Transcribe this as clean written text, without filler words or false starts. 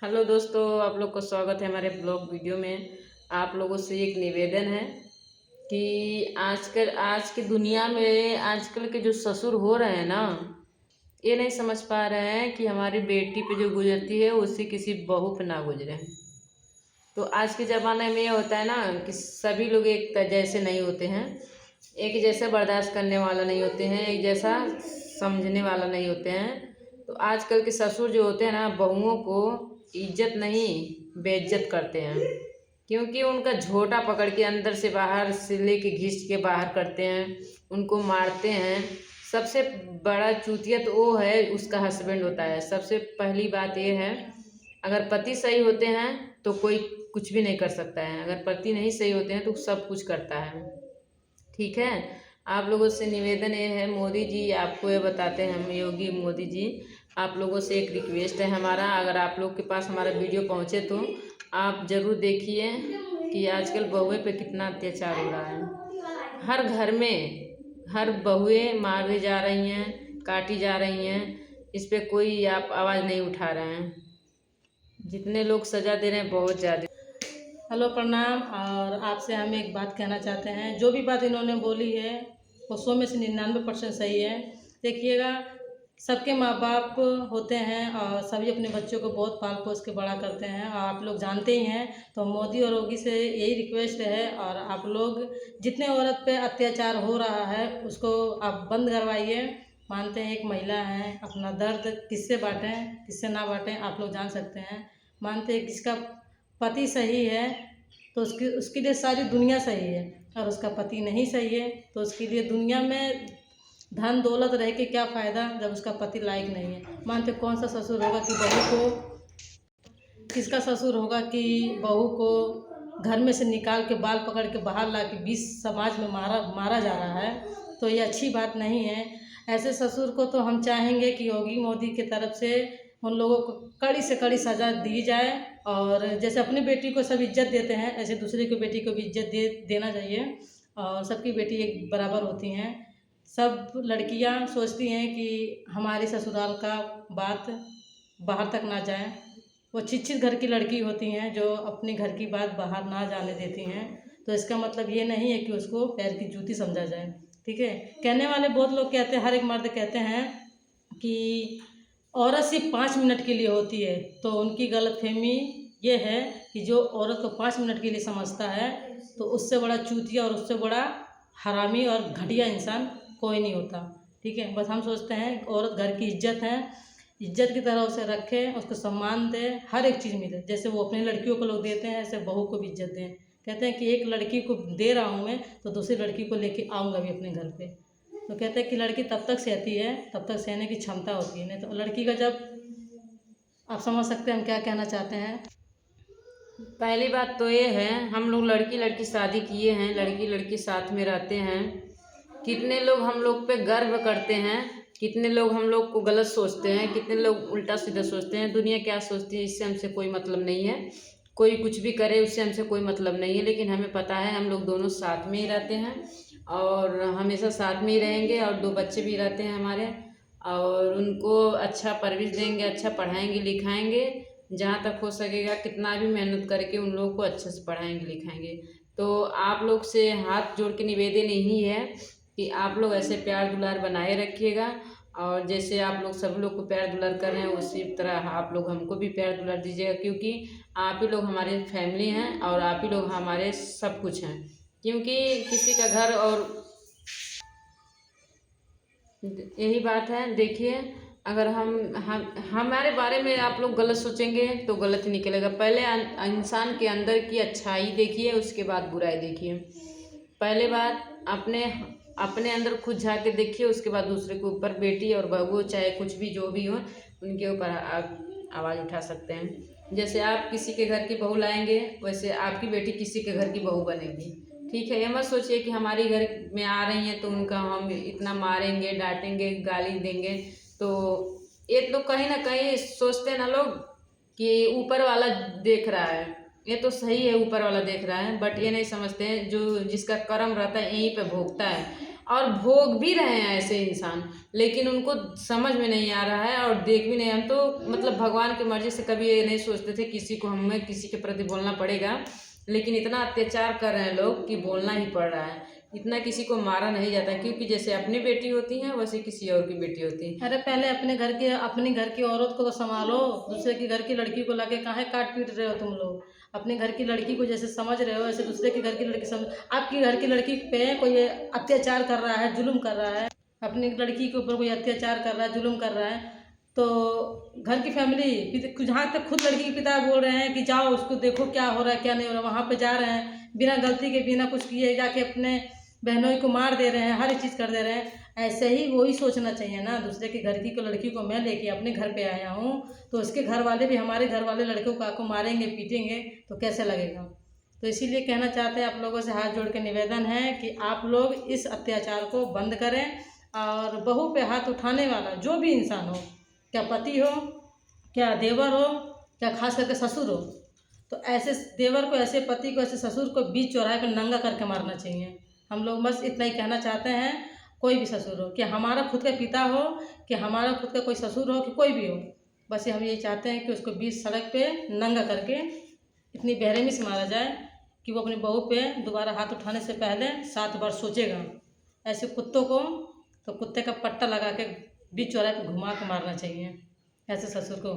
Hello दोस्तों, आप लोग को स्वागत है हमारे ब्लॉग वीडियो में। आप लोगों से एक निवेदन है कि आज की दुनिया में आजकल के जो ससुर हो रहे हैं ना, ये नहीं समझ पा रहे हैं कि हमारी बेटी पे जो गुजरती है उससे किसी बहू पे ना गुजरे। तो आज के ज़माने में ये होता है ना कि सभी लोग एक जैसे नहीं होते हैं, एक जैसे बर्दाश्त करने वाला नहीं होते हैं, एक जैसा समझने वाला नहीं होते हैं। तो आजकल के ससुर जो होते हैं ना, बहुओं को इज्जत नहीं बेइज्जत करते हैं, क्योंकि उनका झोटा पकड़ के अंदर से बाहर से लेके घिस के बाहर करते हैं, उनको मारते हैं। सबसे बड़ा चूतिया तो वो है, उसका हस्बैंड होता है। सबसे पहली बात ये है, अगर पति सही होते हैं तो कोई कुछ भी नहीं कर सकता है, अगर पति नहीं सही होते हैं तो सब कुछ करता है। ठीक है, आप लोगों से निवेदन ये है, मोदी जी आपको ये बताते हैं, हम योगी मोदी जी, आप लोगों से एक रिक्वेस्ट है हमारा, अगर आप लोग के पास हमारा वीडियो पहुँचे तो आप ज़रूर देखिए कि आजकल बहुएं पे कितना अत्याचार हो रहा है। हर घर में हर बहुएं मारी जा रही हैं, काटी जा रही हैं, इस पे कोई आप आवाज़ नहीं उठा रहे हैं। जितने लोग सज़ा दे रहे हैं बहुत ज़्यादा। हेलो प्रणाम। और आपसे हम एक बात कहना चाहते हैं, जो भी बात इन्होंने बोली है वो 100 में से 99% सही है। देखिएगा, सबके माँ बाप होते हैं और सभी अपने बच्चों को बहुत पाल पोस के बड़ा करते हैं, और आप लोग जानते ही हैं। तो मोदी और योगी से यही रिक्वेस्ट है, और आप लोग जितने औरत पे अत्याचार हो रहा है उसको आप बंद करवाइए। मानते हैं एक महिला है, अपना दर्द किससे बांटें किससे ना बांटें आप लोग जान सकते हैं। मानते हैं किसका पति सही है तो उसके उसके लिए सारी दुनिया सही है, और उसका पति नहीं सही है तो उसके लिए दुनिया में धन दौलत रह के क्या फ़ायदा जब उसका पति लायक नहीं है। मानते कौन सा ससुर होगा कि बहू को, किसका ससुर होगा कि बहू को घर में से निकाल के बाल पकड़ के बाहर ला के बीच समाज में मारा मारा जा रहा है। तो ये अच्छी बात नहीं है। ऐसे ससुर को तो हम चाहेंगे कि योगी मोदी की तरफ से उन लोगों को कड़ी से कड़ी सज़ा दी जाए, और जैसे अपनी बेटी को सब इज्जत देते हैं ऐसे दूसरे की बेटी को भी इज्जत देना चाहिए। और सबकी बेटी एक बराबर होती हैं। सब लड़कियां सोचती हैं कि हमारी ससुराल का बात बाहर तक ना जाए। वो छिछित घर की लड़की होती हैं जो अपने घर की बात बाहर ना जाने देती हैं। तो इसका मतलब ये नहीं है कि उसको पैर की जूती समझा जाए। ठीक है, कहने वाले बहुत लोग कहते हैं, हर एक मर्द कहते हैं कि औरत सिर्फ 5 मिनट के लिए होती है। तो उनकी गलतफहमी ये है कि जो औरत को 5 मिनट के लिए समझता है तो उससे बड़ा चूतिया और उससे बड़ा हरामी और घटिया इंसान कोई नहीं होता। ठीक है, बस हम सोचते हैं औरत घर की इज्जत है, इज्जत की तरह उसे रखें, उसको सम्मान दें, हर एक चीज़ मिले। जैसे वो अपनी लड़कियों को लोग देते हैं ऐसे बहू को भी इज्जत दें। कहते हैं कि एक लड़की को दे रहा हूँ मैं तो दूसरी लड़की को लेके आऊँगा भी अपने घर पे। तो कहते हैं कि लड़की तब तक सहती है तब तक सहने की क्षमता होती है, नहीं तो लड़की का जब, आप समझ सकते हैं हम क्या कहना चाहते हैं। पहली बात तो ये है, हम लोग लड़की लड़की शादी किए हैं, लड़की लड़की साथ में रहते हैं। कितने लोग हम लोग पे गर्व करते हैं, कितने लोग हम लोग को गलत सोचते हैं, कितने लोग उल्टा सीधा सोचते हैं। दुनिया क्या सोचती है इससे हमसे कोई मतलब नहीं है, कोई कुछ भी करे उससे हमसे कोई मतलब नहीं है। लेकिन हमें पता है हम लोग दोनों साथ में ही रहते हैं और हमेशा साथ में ही रहेंगे, और 2 बच्चे भी रहते हैं हमारे, और उनको अच्छा परवरिश देंगे, अच्छा पढ़ाएंगे लिखाएंगे। जहाँ तक हो सकेगा कितना भी मेहनत करके उन लोगों को अच्छे से पढ़ाएंगे लिखाएंगे। तो आप लोग से हाथ जोड़ के निवेदन यही है कि आप लोग ऐसे प्यार दुलार बनाए रखिएगा, और जैसे आप लोग सब लोग को प्यार दुलार कर रहे हैं उसी तरह आप लोग हमको भी प्यार दुलार दीजिएगा, क्योंकि आप ही लोग हमारे फैमिली हैं और आप ही लोग हमारे सब कुछ हैं। क्योंकि किसी का घर, और यही बात है। देखिए, अगर हम हमारे बारे में आप लोग गलत सोचेंगे तो गलत ही निकलेगा। पहले इंसान के अंदर की अच्छाई देखिए, उसके बाद बुराई देखिए। पहले बात अपने अपने अंदर खुद झाँक के देखिए, उसके बाद दूसरे के ऊपर, बेटी और बहू चाहे कुछ भी जो भी हो उनके ऊपर आप आवाज़ उठा सकते हैं। जैसे आप किसी के घर की बहू लाएंगे वैसे आपकी बेटी किसी के घर की बहू बनेगी। ठीक है, ये मत सोचिए कि हमारी घर में आ रही हैं तो उनका हम इतना मारेंगे डांटेंगे गाली देंगे। तो ये तो कहीं ना कहीं सोचते हैं ना लोग कि ऊपर वाला देख रहा है। ये तो सही है, ऊपर वाला देख रहा है, बट ये नहीं समझते हैं जो जिसका कर्म रहता है यहीं पे भोगता है। और भोग भी रहे हैं ऐसे इंसान, लेकिन उनको समझ में नहीं आ रहा है और देख भी नहीं। हम तो मतलब भगवान की मर्जी से कभी ये नहीं सोचते थे किसी को हमें किसी के प्रति बोलना पड़ेगा, लेकिन इतना अत्याचार कर रहे हैं लोग कि बोलना ही पड़ रहा है। इतना किसी को मारा नहीं जाता, क्योंकि जैसे अपनी बेटी होती है वैसे किसी और की बेटी होती है। अरे पहले अपने घर की औरत को तो संभालो, दूसरे के घर की लड़की को लाके काहे काट पीट रहे हो तुम लोग। अपने घर की लड़की को जैसे समझ रहे हो, ऐसे दूसरे के घर की लड़की समझ। आपकी घर की लड़की पे कोई अत्याचार कर रहा है, जुल्म कर रहा है, अपनी लड़की के ऊपर कोई अत्याचार कर रहा है, जुल्म कर रहा है, तो घर की फैमिली, जहाँ तक खुद लड़की के पिता बोल रहे हैं कि जाओ उसको देखो क्या हो रहा है क्या नहीं हो रहा, वहाँ पे जा रहे हैं बिना गलती के, बिना कुछ किए जाके अपने बहनों को मार दे रहे हैं, हर एक चीज़ कर दे रहे हैं। ऐसे ही वही सोचना चाहिए ना, दूसरे के घर की को लड़की को मैं लेके अपने घर पे आया हूँ, तो उसके घर वाले भी हमारे घर वाले लड़कों को मारेंगे पीटेंगे तो कैसे लगेगा। तो इसीलिए कहना चाहते हैं, आप लोगों से हाथ जोड़ के निवेदन है कि आप लोग इस अत्याचार को बंद करें। और बहू पे हाथ उठाने वाला जो भी इंसान हो, क्या पति हो, क्या देवर हो, क्या खास करके ससुर हो, तो ऐसे देवर को, ऐसे पति को, ऐसे ससुर को बीच चौराहे पर नंगा करके मारना चाहिए। हम लोग बस इतना ही कहना चाहते हैं, कोई भी ससुर हो, कि हमारा खुद का पिता हो, कि हमारा खुद का कोई ससुर हो, कि कोई भी हो, बस हम यही चाहते हैं कि उसको बीच सड़क पे नंगा करके इतनी बेरहमी से मारा जाए कि वो अपनी बहू पे दोबारा हाथ उठाने से पहले 7 बार सोचेगा। ऐसे कुत्तों को तो कुत्ते का पट्टा लगा के बीच चौराहे पे घुमा के मारना चाहिए, ऐसे ससुर को।